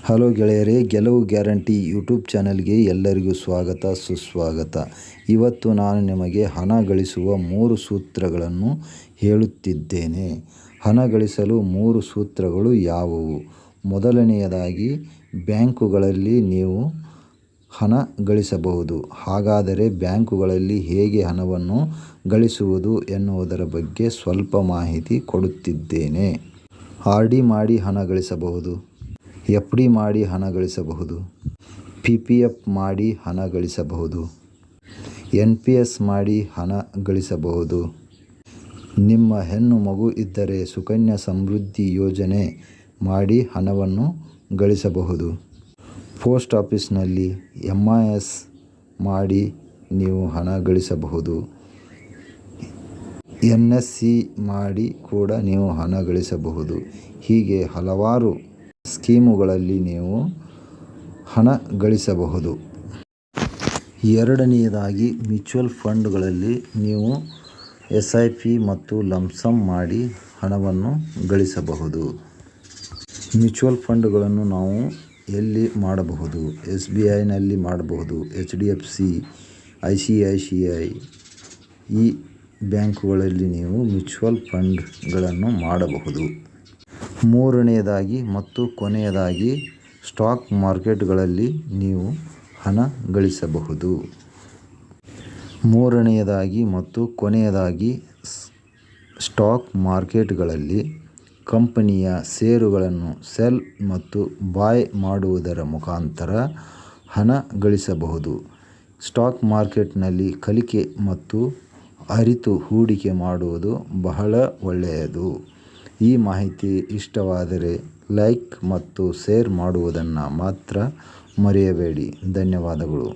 Hello ಗೆಳೆಯರೇ, ಗೆಲುವು guarantee YouTube ಚಾನಲ್ಗೆ ಎಲ್ಲರಿಗೂ ಸ್ವಾಗತ ಸುಸ್ವಾಗತ. ಇವತ್ತು ನಾನು ನಿಮಗೆ ಹಣ ಗಳಿಸುವ 3 ಸೂತ್ರಗಳನ್ನು ಹೇಳುತ್ತಿದ್ದೇನೆ. ಹಣ ಗಳಿಸಲು 3 ಸೂತ್ರಗಳು ಯಾವುವು? ಮೊದಲನೆಯದಾಗಿ, ಬ್ಯಾಂಕುಗಳಲ್ಲಿ ನೀವು ಹಣ ಗಳಿಸಬಹುದು. ಹಾಗಾದರೆ ಬ್ಯಾಂಕುಗಳಲ್ಲಿ ಹೇಗೆ ಹಣವನ್ನು ಗಳಿಸುವುದು ಎನ್ನುವುದರ ಬಗ್ಗೆ ಸ್ವಲ್ಪ ಮಾಹಿತಿ ಕೊಡುತ್ತಿದ್ದೇನೆ. ಆರ್.ಡಿ ಮಾಡಿ ಹಣ ಗಳಿಸಬಹುದು, ಎಫ್.ಡಿ ಮಾಡಿ ಹಣ ಗಳಿಸಬಹುದು, ಪಿ.ಪಿ.ಎಫ್ ಮಾಡಿ ಹಣ ಗಳಿಸಬಹುದು, ಎನ್.ಪಿ.ಎಸ್ ಮಾಡಿ ಹಣ ಗಳಿಸಬಹುದು. ನಿಮ್ಮ ಹೆಣ್ಣು ಮಗು ಇದ್ದರೆ ಸುಕನ್ಯಾ ಸಮೃದ್ಧಿ ಯೋಜನೆ ಮಾಡಿ ಹಣವನ್ನು ಗಳಿಸಬಹುದು. ಪೋಸ್ಟ್ ಆಫೀಸ್ನಲ್ಲಿ ಎಂ.ಐ.ಎಸ್ ಮಾಡಿ ನೀವು ಹಣ ಗಳಿಸಬಹುದು. ಎನ್.ಎಸ್.ಸಿ ಮಾಡಿ ಕೂಡ ನೀವು ಹಣ ಗಳಿಸಬಹುದು. ಹೀಗೆ ಹಲವಾರು ಸ್ಕೀಮುಗಳಲ್ಲಿ ನೀವು ಹಣ ಗಳಿಸಬಹುದು. ಎರಡನೆಯದಾಗಿ, ಮ್ಯೂಚುವಲ್ ಫಂಡ್ಗಳಲ್ಲಿ ನೀವು ಎಸ್.ಐ.ಪಿ ಮತ್ತು ಲಂಪ್ಸಮ್ ಮಾಡಿ ಹಣವನ್ನು ಗಳಿಸಬಹುದು. ಮ್ಯೂಚುವಲ್ ಫಂಡ್ಗಳನ್ನು ನಾವು ಎಲ್ಲಿ ಮಾಡಬಹುದು? ಎಸ್.ಬಿ.ಐನಲ್ಲಿ ಮಾಡಬಹುದು, ಎಚ್.ಡಿ.ಎಫ್.ಸಿ, ಐ.ಸಿ.ಐ.ಸಿ.ಐ ಈ ಬ್ಯಾಂಕುಗಳಲ್ಲಿ ನೀವು ಮ್ಯೂಚುವಲ್ ಫಂಡ್ಗಳನ್ನು ಮಾಡಬಹುದು. ಮೂರನೆಯದಾಗಿ ಮತ್ತು ಕೊನೆಯದಾಗಿ, ಸ್ಟಾಕ್ ಮಾರುಕಟ್ಟೆಗಳಲ್ಲಿ ನೀವು ಹಣ ಗಳಿಸಬಹುದು. ಮೂರನೆಯದಾಗಿ ಮತ್ತು ಕೊನೆಯದಾಗಿ, ಸ್ಟಾಕ್ ಮಾರುಕಟ್ಟೆಗಳಲ್ಲಿ ಕಂಪನಿಯ ಷೇರುಗಳನ್ನು ಸೆಲ್ ಮತ್ತು ಬಾಯ್ ಮಾಡುವುದರ ಮುಖಾಂತರ ಹಣ ಗಳಿಸಬಹುದು. ಸ್ಟಾಕ್ ಮಾರುಕಟ್ಟೆನಲ್ಲಿ ಕಲಿಕೆ ಮತ್ತು ಅರಿತು ಹೂಡಿಕೆ ಮಾಡುವುದು ಬಹಳ ಒಳ್ಳೆಯದು. ಈ ಮಾಹಿತಿ ಇಷ್ಟವಾದರೆ ಲೈಕ್ ಮತ್ತು ಶೇರ್ ಮಾಡುವುದನ್ನು ಮಾತ್ರ ಮರೆಯಬೇಡಿ. ಧನ್ಯವಾದಗಳು.